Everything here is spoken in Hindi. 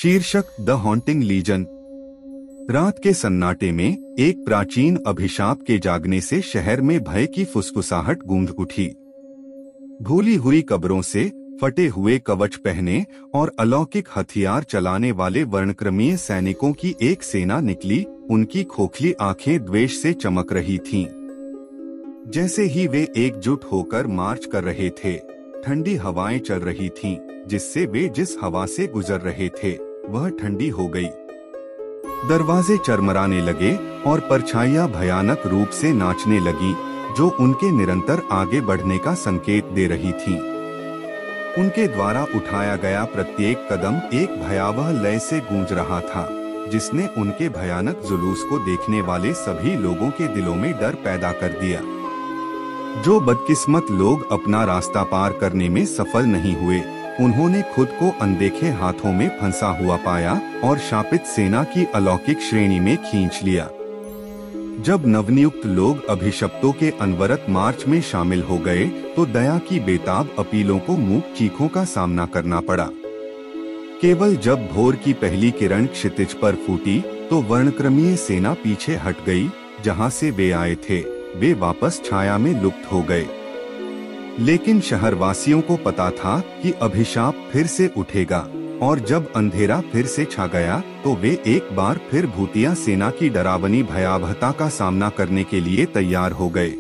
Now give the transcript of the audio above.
शीर्षक द हॉन्टिंग लीजन। रात के सन्नाटे में एक प्राचीन अभिशाप के जागने से शहर में भय की फुसफुसाहट गूंज उठी। भूली हुई कब्रों से, फटे हुए कवच पहने और अलौकिक हथियार चलाने वाले वर्णक्रमीय सैनिकों की एक सेना निकली। उनकी खोखली आंखें द्वेष से चमक रही थीं। जैसे ही वे एकजुट होकर मार्च कर रहे थे, ठंडी हवाएं चल रही थीं, जिससे वे जिस हवा से गुजर रहे थे वह ठंडी हो गई। दरवाजे चरमराने लगे और परछाइयां भयानक रूप से नाचने लगी, जो उनके निरंतर आगे बढ़ने का संकेत दे रही थीं। उनके द्वारा उठाया गया प्रत्येक कदम एक भयावह लय से गूंज रहा था, जिसने उनके भयानक जुलूस को देखने वाले सभी लोगों के दिलों में डर पैदा कर दिया। जो बदकिस्मत लोग अपना रास्ता पार करने में सफल नहीं हुए, उन्होंने खुद को अनदेखे हाथों में फंसा हुआ पाया और शापित सेना की अलौकिक श्रेणी में खींच लिया। जब नवनियुक्त लोग अभिशप्तों के अनवरत मार्च में शामिल हो गए, तो दया की बेताब अपीलों को मूक चीखों का सामना करना पड़ा। केवल जब भोर की पहली किरण क्षितिज पर फूटी, तो वर्णक्रमीय सेना पीछे हट गई। जहां से वे आए थे, वे वापस छाया में लुप्त हो गए। लेकिन शहरवासियों को पता था कि अभिशाप फिर से उठेगा, और जब अंधेरा फिर से छा गया, तो वे एक बार फिर भूतिया सेना की डरावनी भयावहता का सामना करने के लिए तैयार हो गए।